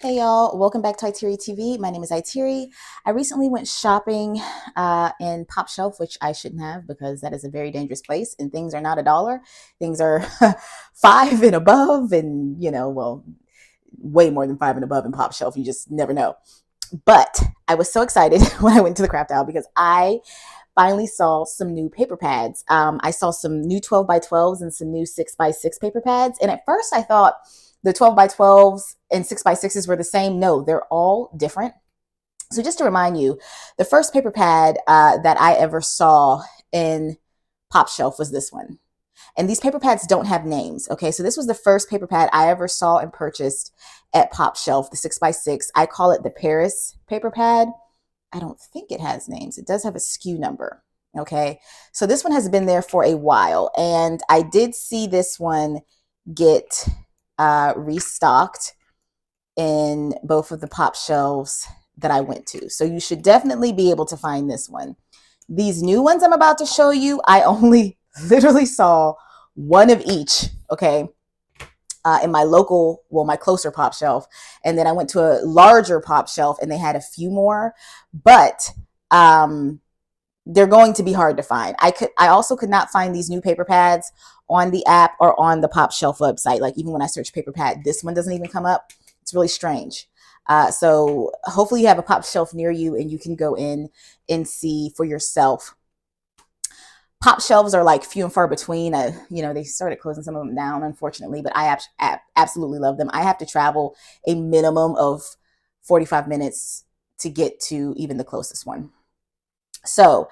Hey y'all, welcome back to IteariTV. My name is Iteri. I recently went shopping in POpshelf, which I shouldn't have because that is a very dangerous place and things are not a dollar. Things are five and above, and well, way more than five and above in POpshelf. You just never know. But I was so excited when I went to the craft aisle because I finally saw some new paper pads. I saw some new 12 by 12s and some new 6 by 6 paper pads. And at first I thought the 12 by 12s and 6 by 6s were the same. No, they're all different. So just to remind you, the first paper pad that I ever saw in POpshelf was this one. And these paper pads don't have names. Okay, so this was the first paper pad I ever saw and purchased at POpshelf, the 6 by 6. I call it the Paris paper pad. I don't think it has names. It does have a SKU number. Okay. So this one has been there for a while. And I did see this one get restocked in both of the POpshelves that I went to. So you should definitely be able to find this one. These new ones I'm about to show you, I only literally saw one of each. Okay. In my local, well, my closer POpshelf. And then I went to a larger POpshelf and they had a few more, but they're going to be hard to find. I also could not find these new paper pads on the app or on the POpshelf website. Like even when I search paper pad, this one doesn't even come up. It's really strange. So hopefully you have a POpshelf near you and you can go in and see for yourself. POpshelves are like few and far between. They started closing some of them down, unfortunately, but I absolutely love them. I have to travel a minimum of 45 minutes to get to even the closest one. So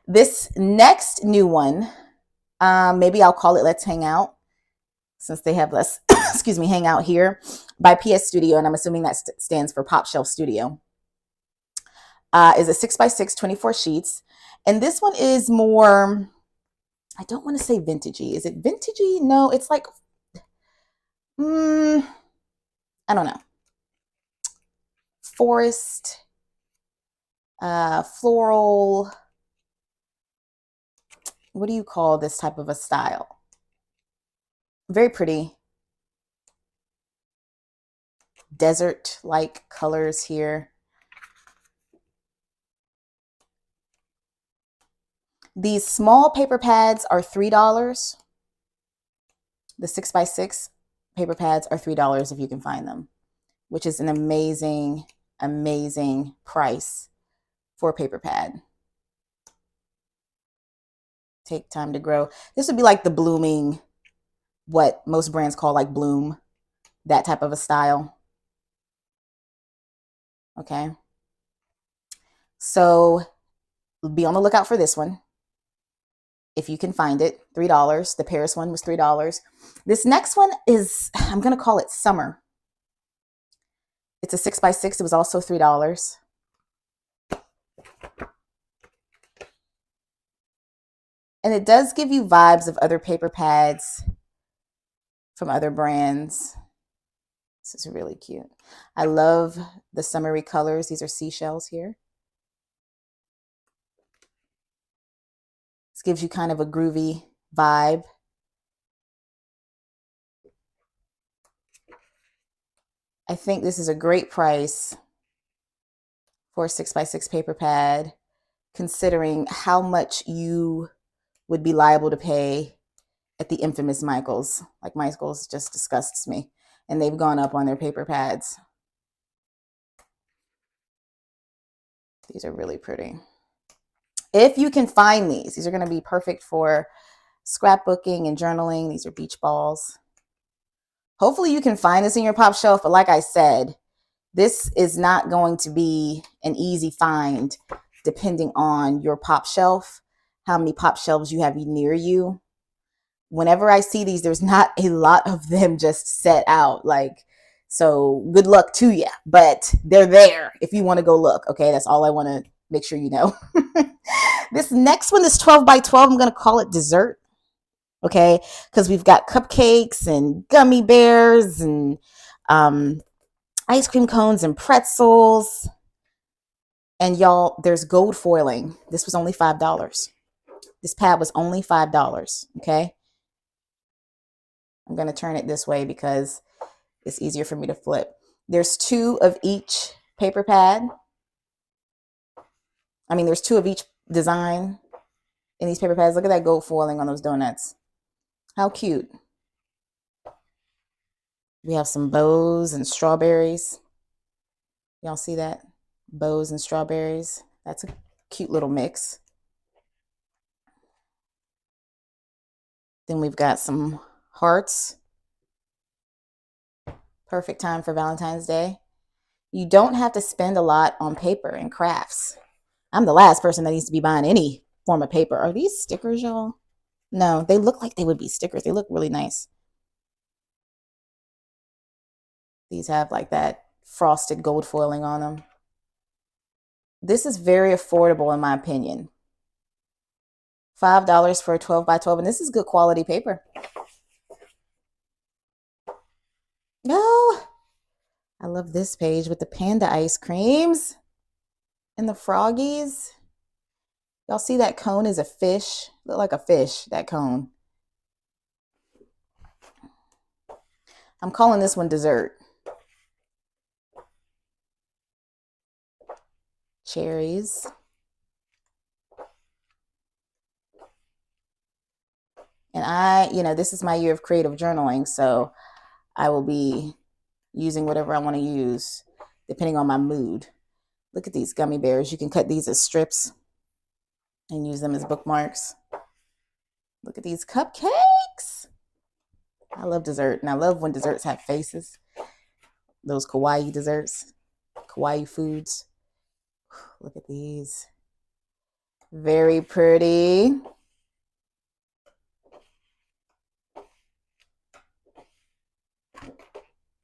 this next new one, maybe I'll call it Let's Hang Out, since they have less, excuse me, Hang Out here by PS Studio, and I'm assuming that stands for POpshelf Studio, is a 6 by 6 24 sheets. And this one is more, I don't want to say vintagey. Is it vintagey? No, it's like, I don't know. Forest, floral. What do you call this type of a style? Very pretty. Desert-like colors here. These small paper pads are $3. The 6 by 6 paper pads are $3 if you can find them, which is an amazing, amazing price for a paper pad. Take time to grow. This would be like the blooming, what most brands call like bloom, that type of a style. Okay. So be on the lookout for this one. If you can find it, $3. The Paris one was $3. This next one is, I'm going to call it Summer. It's a 6 by 6. It was also $3. And it does give you vibes of other paper pads from other brands. This is really cute. I love the summery colors. These are seashells here. This gives you kind of a groovy vibe. I think this is a great price for a 6 by 6 paper pad, considering how much you would be liable to pay at the infamous Michaels. Like Michaels just disgusts me, and they've gone up on their paper pads. These are really pretty. If you can find these are going to be perfect for scrapbooking and journaling. These are beach balls. Hopefully you can find this in your POpshelf, but like I said, this is not going to be an easy find depending on your POpshelf, how many POpshelves you have near you. Whenever I see these, there's not a lot of them just set out. So good luck to you, but they're there if you want to go look. Okay, that's all I want to make sure you know. This next one is 12 by 12. I'm going to call it dessert. Okay, because we've got cupcakes and gummy bears and ice cream cones and pretzels. And y'all, there's gold foiling. This was only $5. This pad was only $5. Okay, I'm going to turn it this way because it's easier for me to flip. There's 2 of each paper pad. I mean, there's 2 of each design in these paper pads. Look at that gold foiling on those donuts. How cute. We have some bows and strawberries. Y'all see that? Bows and strawberries. That's a cute little mix. Then we've got some hearts. Perfect time for Valentine's Day. You don't have to spend a lot on paper and crafts. I'm the last person that needs to be buying any form of paper. Are these stickers, y'all? No, they look like they would be stickers. They look really nice. These have like that frosted gold foiling on them. This is very affordable in my opinion. $5 for a 12 by 12, and this is good quality paper. Oh, I love this page with the panda ice creams and the froggies. Y'all see that cone is a fish? Look like a fish, that cone. I'm calling this one dessert. Cherries. And this is my year of creative journaling, so I will be using whatever I want to use depending on my mood. Look at these gummy bears. You can cut these as strips and use them as bookmarks. Look at these cupcakes. I love dessert, and I love when desserts have faces. Those kawaii desserts, kawaii foods. Look at these. Very pretty.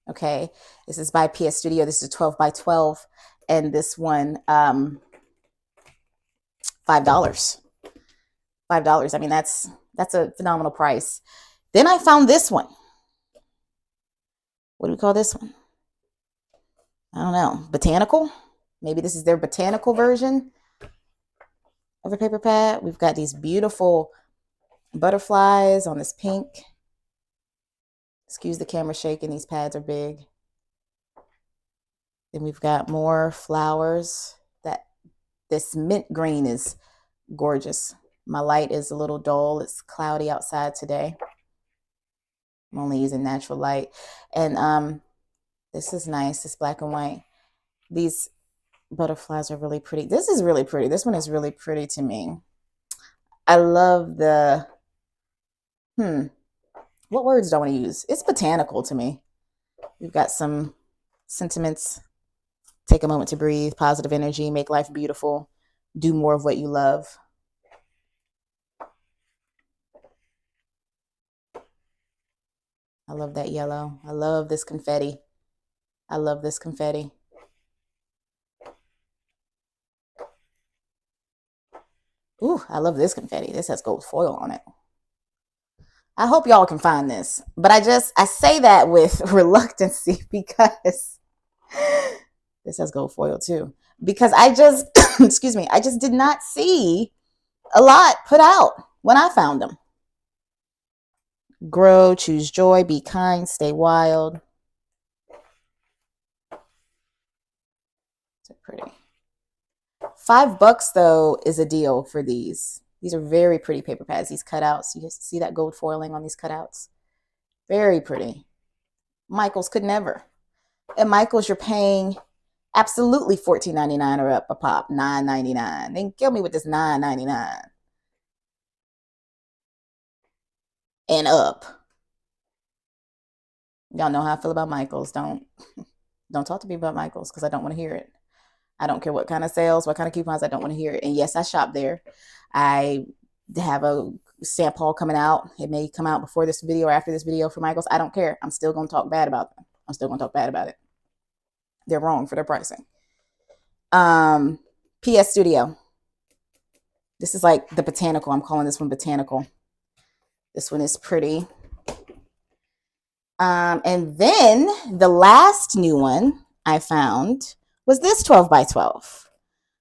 Okay, this is by PS Studio. This is 12 by 12, and this one, $5. $5. I mean, that's a phenomenal price. Then I found this one. What do we call this one? I don't know. Botanical? Maybe this is their botanical version of a paper pad. We've got these beautiful butterflies on this pink. Excuse the camera shaking. These pads are big. Then we've got more flowers. This mint green is gorgeous. My light is a little dull. It's cloudy outside today. I'm only using natural light. And this is nice. It's black and white. These butterflies are really pretty. This is really pretty. This one is really pretty to me. I love the, what words do I want to use? It's botanical to me. We've got some sentiments. Take a moment to breathe, positive energy, make life beautiful, do more of what you love. I love that yellow. I love this confetti. I love this confetti. Ooh, I love this confetti. This has gold foil on it. I hope y'all can find this, but I say that with reluctancy because this has gold foil too. Because I just, excuse me, I just did not see a lot put out when I found them. Grow, choose joy, be kind, stay wild. So pretty. $5 though is a deal for these. These are very pretty paper pads. These cutouts, you just see that gold foiling on these cutouts. Very pretty. Michael's could never. At Michael's, you're paying absolutely $14.99 or up a pop, $9.99. They can kill me with this $9.99 and up. Y'all know how I feel about Michael's. Don't talk to me about Michael's because I don't want to hear it. I don't care what kind of sales, what kind of coupons. I don't want to hear it. And yes, I shop there. I have a stamp haul coming out. It may come out before this video or after this video for Michael's. I don't care. I'm still going to talk bad about them. I'm still going to talk bad about it. They're wrong for their pricing. PS Studio. This is like the botanical. I'm calling this one botanical. This one is pretty. And then the last new one I found was this 12 by 12.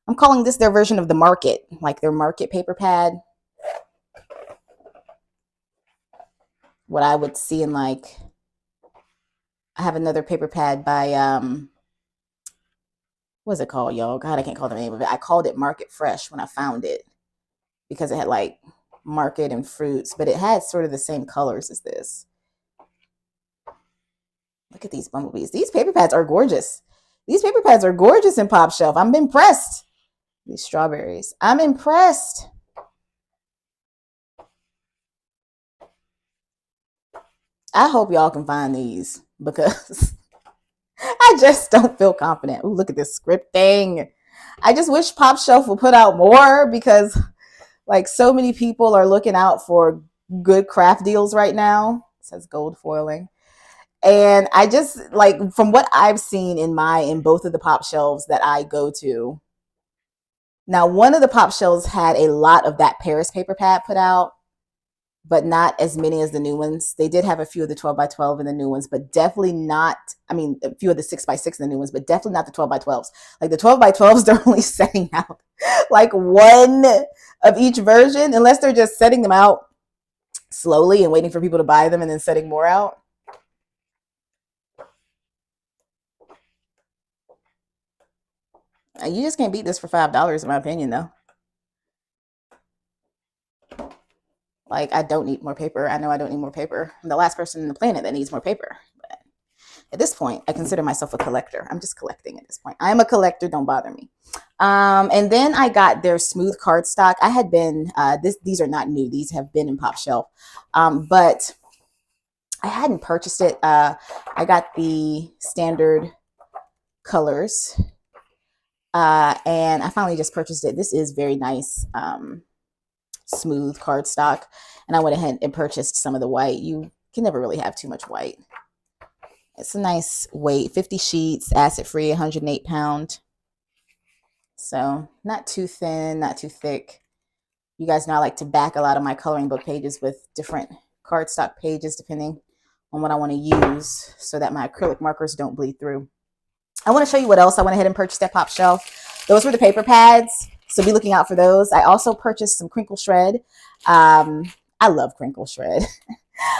I'm calling this their version of the market, like their market paper pad. What I would see in like I have another paper pad by what's it called, y'all? God, I can't call the name of it. I called it Market Fresh when I found it because it had like market and fruits, but it had sort of the same colors as this. Look at these bumblebees. These paper pads are gorgeous. These paper pads are gorgeous in POpshelf. I'm impressed. These strawberries. I'm impressed. I hope y'all can find these because I just don't feel confident. Ooh, look at this scripting. I just wish POpshelf would put out more because like so many people are looking out for good craft deals right now. It says gold foiling. And I just like from what I've seen in both of the POpshelves that I go to. Now, one of the POpshelves had a lot of that Paris paper pad put out, but not as many as the new ones. They did have a few of the 12 by 12 in the new ones, but definitely not, I mean, a few of the 6 by 6 in the new ones, but definitely not the 12 by 12s. Like the 12 by 12s, they're only setting out like one of each version, unless they're just setting them out slowly and waiting for people to buy them and then setting more out. You just can't beat this for $5, in my opinion, though. Like, I don't need more paper. I know I don't need more paper. I'm the last person on the planet that needs more paper. But at this point, I consider myself a collector. I'm just collecting at this point. I'm a collector. Don't bother me. And then I got their smooth cardstock. I had been, these are not new. These have been in POpshelf. But I hadn't purchased it. I got the standard colors. And I finally just purchased it. This is very nice. Smooth cardstock, and I went ahead and purchased some of the white. You can never really have too much white. It's a nice weight, 50 sheets, acid free, 108 pound. So not too thin, not too thick. You guys know I like to back a lot of my coloring book pages with different cardstock pages depending on what I want to use so that my acrylic markers don't bleed through. I want to show you what else I went ahead and purchased at POpshelf. Those were the paper pads. So be looking out for those. I also purchased some crinkle shred. I love crinkle shred.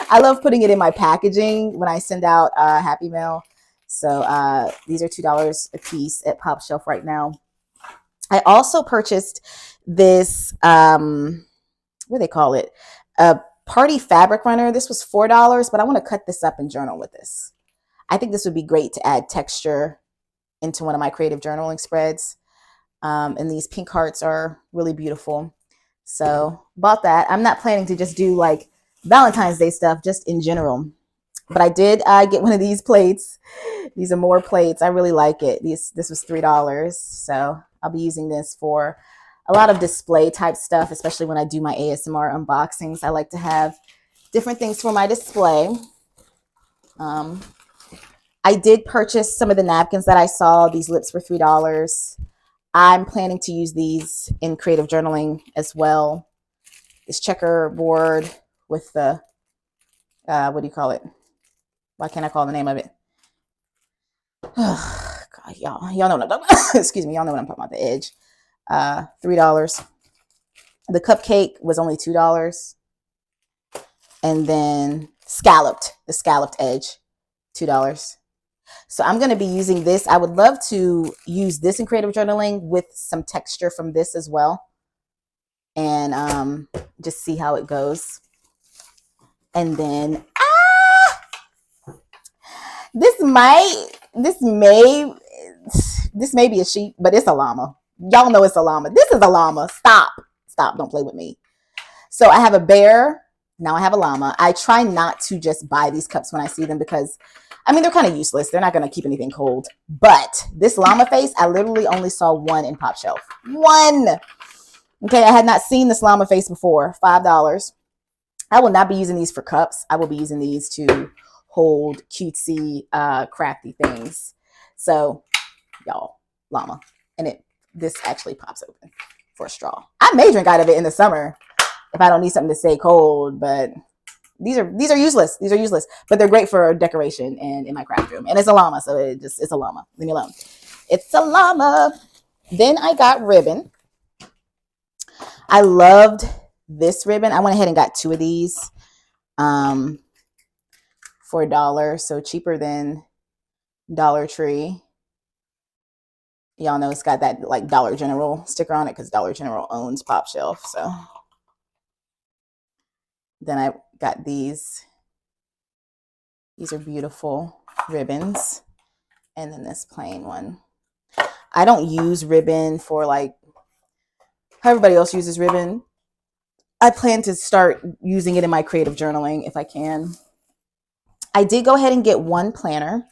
I love putting it in my packaging when I send out Happy Mail. So these are $2 a piece at POpshelf right now. I also purchased this, what do they call it? A party fabric runner. This was $4, but I want to cut this up and journal with this. I think this would be great to add texture into one of my creative journaling spreads. And these pink hearts are really beautiful. So bought that. I'm not planning to just do like Valentine's Day stuff, just in general. But I did get one of these plates. These are more plates. I really like it. This was $3. So I'll be using this for a lot of display type stuff, especially when I do my ASMR unboxings. I like to have different things for my display. I did purchase some of the napkins that I saw. These lips were $3. I'm planning to use these in creative journaling as well. This checkerboard with the, what do you call it? Why can't I call the name of it? God, y'all know what I'm talking about. Excuse me, y'all know what I'm talking about, the edge. $3. The cupcake was only $2. And then the scalloped edge, $2. So I'm going to be using this. I would love to use this in creative journaling with some texture from this as well. And just see how it goes. And then, this may be a sheep, but it's a llama. Y'all know it's a llama. This is a llama. Stop. Don't play with me. So I have a bear. Now I have a llama. I try not to just buy these cups when I see them because, I mean, they're kind of useless. They're not going to keep anything cold. But this llama face, I literally only saw one in POpshelf. One. Okay, I had not seen this llama face before. $5. I will not be using these for cups. I will be using these to hold cutesy, crafty things. So, y'all, llama. And this actually pops open for a straw. I may drink out of it in the summer if I don't need something to stay cold, but these are useless. These are useless, but they're great for decoration and in my craft room. And it's a llama, so it's a llama. Leave me alone. It's a llama. Then I got ribbon. I loved this ribbon. I went ahead and got two of these for for $1, so cheaper than Dollar Tree. Y'all know it's got that like Dollar General sticker on it because Dollar General owns POpshelf. So then I got these. These are beautiful ribbons. And then this plain one. I don't use ribbon for like how everybody else uses ribbon. I plan to start using it in my creative journaling if I can. I did go ahead and get one planner.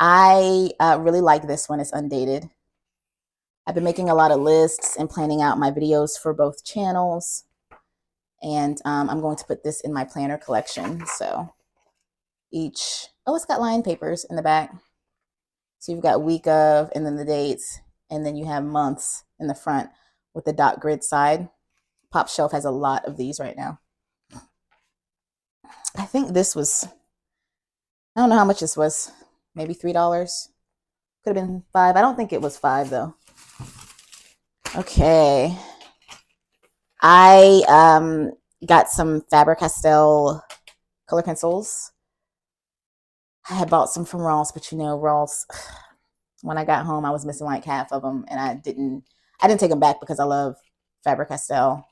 I really like this one. It's undated. I've been making a lot of lists and planning out my videos for both channels. And I'm going to put this in my planner collection. So each, oh, it's got line papers in the back. So you've got week of, and then the dates, and then you have months in the front with the dot grid side. POpshelf has a lot of these right now. I think this was, I don't know how much this was, maybe $3. Could have been $5. I don't think it was $5 though. Okay. I got some Faber-Castell color pencils. I had bought some from Ross, but you know, Ross, when I got home, I was missing like half of them, and I didn't take them back because I love Faber-Castell.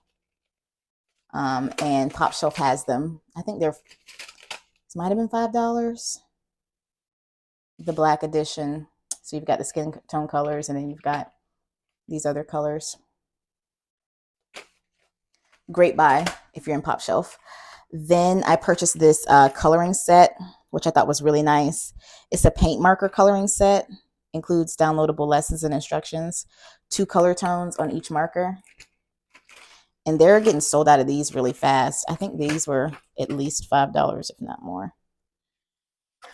And POpshelf has them. I think this might have been $5. The black edition. So you've got the skin tone colors, and then you've got these other colors. Great buy if you're in POpshelf. Then I purchased this coloring set, which I thought was really nice. It's a paint marker coloring set. Includes downloadable lessons and instructions. 2 color tones on each marker. And they're getting sold out of these really fast. I think these were at least $5, if not more.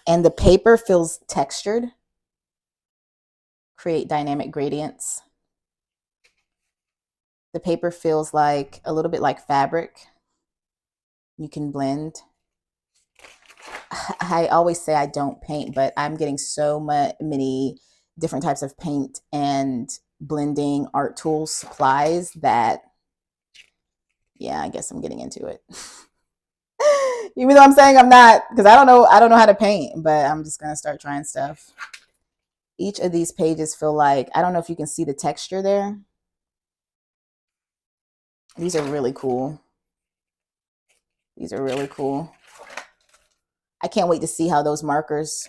And the paper feels textured. Create dynamic gradients. The paper feels like a little bit like fabric. You can blend. I always say I don't paint, but I'm getting so many different types of paint and blending art tools supplies that, yeah, I guess I'm getting into it. Even though I'm saying I'm not, because I don't know how to paint, but I'm just gonna start trying stuff. Each of these pages feel like, I don't know if you can see the texture there. These are really cool. These are really cool. I can't wait to see how those markers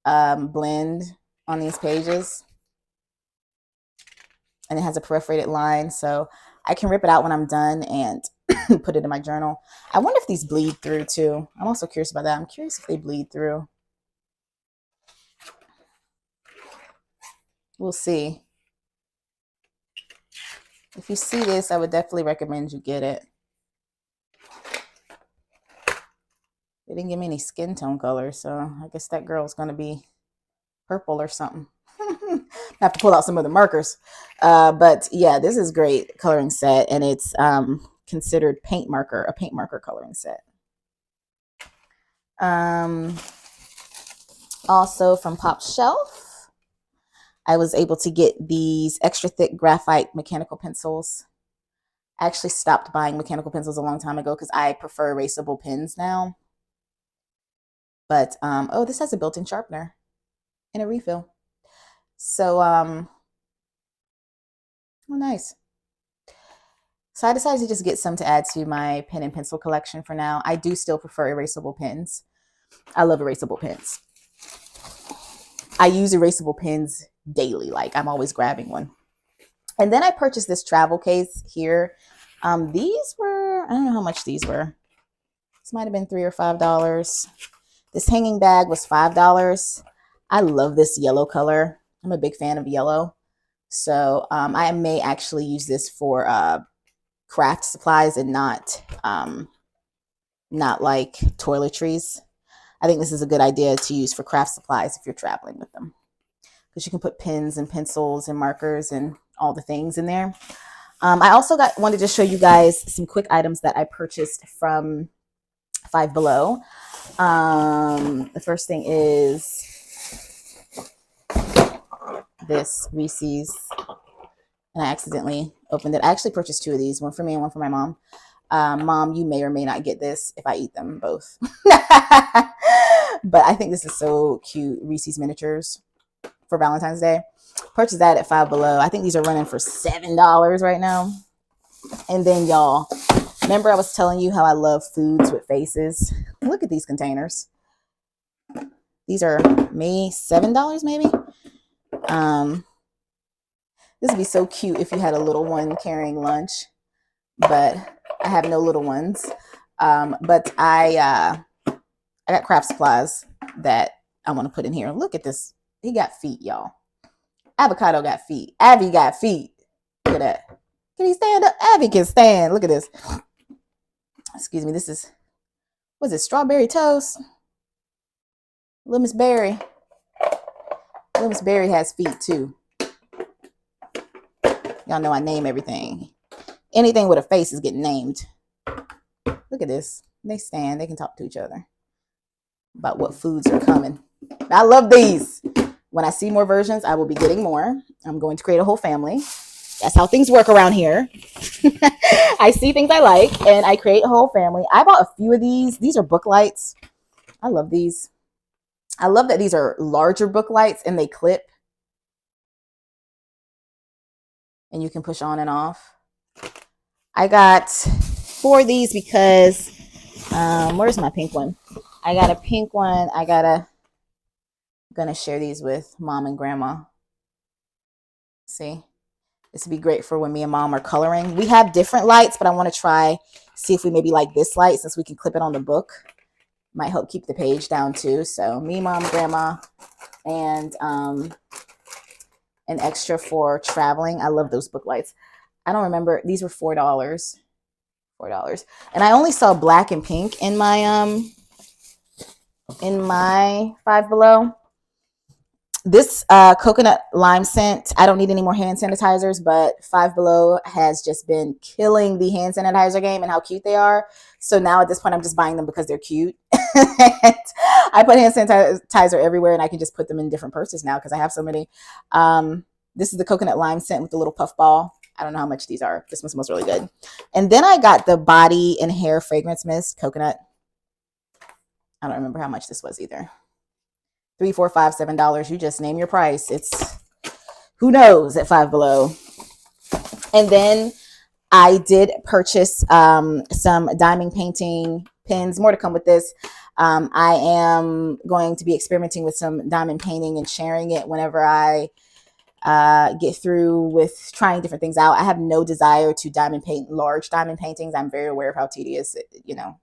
blend on these pages. And it has a perforated line, so I can rip it out when I'm done and put it in my journal. I wonder if these bleed through too. I'm also curious about that. I'm curious if they bleed through. We'll see. If you see this, I would definitely recommend you get it. They didn't give me any skin tone color, so I guess that girl's going to be purple or something. I have to pull out some of the markers. But yeah, this is great coloring set, and it's considered a paint marker coloring set. Also from POpshelf, I was able to get these extra thick graphite mechanical pencils. I actually stopped buying mechanical pencils a long time ago because I prefer erasable pens now. But oh, this has a built-in sharpener and a refill. So oh, nice. So I decided to just get some to add to my pen and pencil collection for now. I do still prefer erasable pens. I love erasable pens. I use erasable pens daily. Like, I'm always grabbing one. And then I purchased this travel case here. These were, I don't know how much these were. This might have been $3 or $5. This hanging bag was $5. I love this yellow color. I'm a big fan of yellow. So I may actually use this for craft supplies and not like toiletries. I think this is a good idea to use for craft supplies if you're traveling with them, because you can put pens and pencils and markers and all the things in there. I also wanted to show you guys some quick items that I purchased from Five Below. The first thing is this Reese's, and I accidentally opened it. I actually purchased 2 of these, one for me and one for my mom. Mom, you may or may not get this if I eat them both. But I think this is so cute. Reese's miniatures for Valentine's Day. Purchase that at Five Below. I think these are running for $7 right now. And then y'all, remember I was telling you how I love foods with faces? Look at these containers. These are maybe $7 maybe. This would be so cute if you had a little one carrying lunch, but I have no little ones. But I got craft supplies that I want to put in here. Look at this. He got feet, y'all. Avocado got feet. Abby got feet. Look at that. Can he stand up? Abby can stand. Look at this. Excuse me. This is, what's it? Strawberry toast. Little Miss Berry. Little Miss Berry has feet too. Y'all know I name everything. Anything with a face is getting named. Look at this. They stand. They can talk to each other about what foods are coming. I love these. When I see more versions, I will be getting more. I'm going to create a whole family. That's how things work around here. I see things I like, and I create a whole family. I bought a few of these. These are book lights. I love these. I love that these are larger book lights, and they clip. And you can push on and off. I got 4 of these because, where's my pink one? I got a pink one. Gonna share these with Mom and Grandma. See, this would be great for when me and Mom are coloring. We have different lights, but I want to try, see if we maybe like this light since we can clip it on the book. Might help keep the page down too. So me, Mom, Grandma, and an extra for traveling. I love those book lights. I don't remember. These were $4. $4. And I only saw black and pink in my Five Below. This coconut lime scent, I don't need any more hand sanitizers, but Five Below has just been killing the hand sanitizer game and how cute they are. So now at this point, I'm just buying them because they're cute. I put hand sanitizer everywhere, and I can just put them in different purses now because I have so many. This is the coconut lime scent with the little puff ball. I don't know how much these are. This one smells really good. And then I got the body and hair fragrance mist, coconut. I don't remember how much this was either. $3, $4, $5, $7. You just name your price. It's, who knows, at Five Below. And then I did purchase some diamond painting pins. More to come with this. I am going to be experimenting with some diamond painting and sharing it whenever I get through with trying different things out. I have no desire to diamond paint large diamond paintings. I'm very aware of how tedious,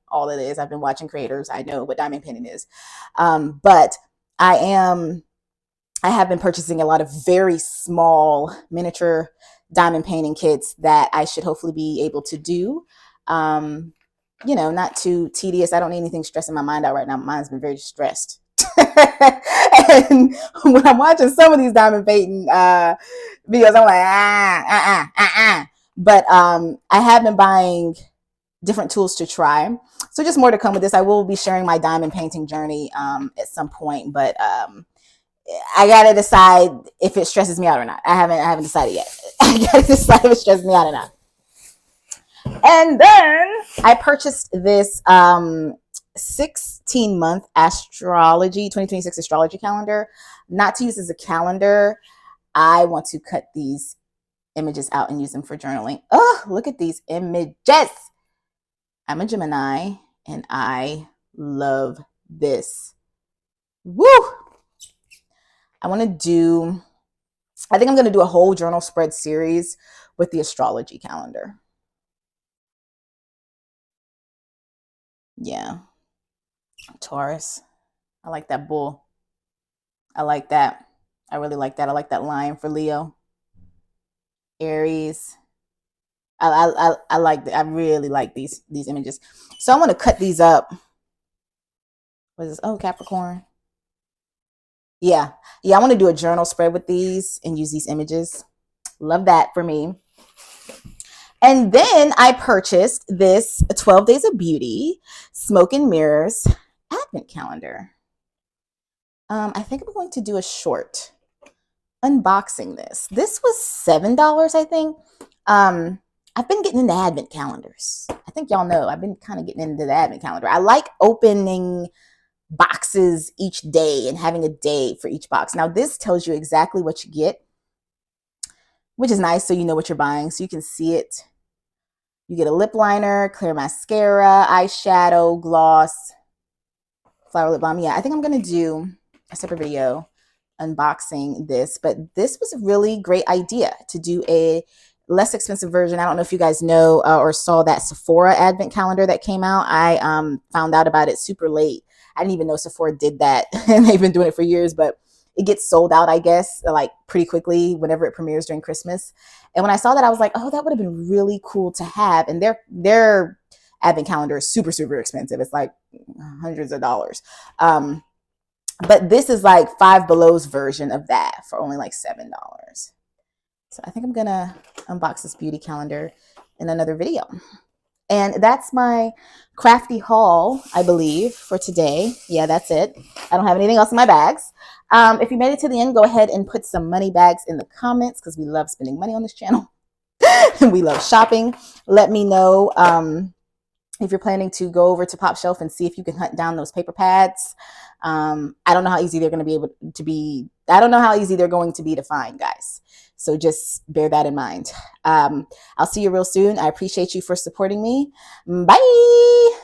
all it is. I've been watching creators. I know what diamond painting is. But I have been purchasing a lot of very small miniature diamond painting kits that I should hopefully be able to do. Not too tedious. I don't need anything stressing my mind out right now. Mine's been very stressed. And when I'm watching some of these diamond painting videos, I'm like, But I have been buying different tools to try. So just more to come with this. I will be sharing my diamond painting journey at some point, but I gotta decide if it stresses me out or not. I haven't decided yet. I gotta decide if it stresses me out or not. And then I purchased this 16-month astrology, 2026 astrology calendar. Not to use as a calendar. I want to cut these images out and use them for journaling. Oh, look at these images. I'm a Gemini, and I love this. Woo! I think I'm going to do a whole journal spread series with the astrology calendar. Yeah. Taurus. I like that bull. I like that. I really like that. I like that lion for Leo. Aries. I like. I really like these images. So I'm going to cut these up. What is this? Oh, Capricorn. Yeah. I want to do a journal spread with these and use these images. Love that for me. And then I purchased this 12 Days of Beauty Smoke and Mirrors Advent Calendar. I think I'm going to do a short unboxing this. This was $7, I think. I've been getting into advent calendars. I think y'all know I've been kind of getting into the advent calendar. I like opening boxes each day and having a day for each box. Now this tells you exactly what you get, which is nice, so you know what you're buying, so you can see it. You get a lip liner, clear mascara, eyeshadow, gloss, flower lip balm. Yeah, I think I'm gonna do a separate video unboxing this, but this was a really great idea to do a less expensive version. I don't know if you guys know or saw that Sephora advent calendar that came out. I found out about it super late. I didn't even know Sephora did that, and they've been doing it for years, but it gets sold out, I guess, like pretty quickly whenever it premieres during Christmas. And when I saw that, I was like, oh, that would have been really cool to have. And their advent calendar is super, super expensive. It's like hundreds of dollars. But this is like Five Below's version of that for only like $7. So I think I'm gonna unbox this beauty calendar in another video. And that's my crafty haul, I believe, for today. Yeah, that's it. I don't have anything else in my bags. If you made it to the end, go ahead and put some money bags in the comments, because we love spending money on this channel. And we love shopping. Let me know if you're planning to go over to POpshelf and see if you can hunt down those paper pads. I don't know how easy they're going to be able to be. I don't know how easy they're going to be to find, guys. So just bear that in mind. I'll see you real soon. I appreciate you for supporting me. Bye.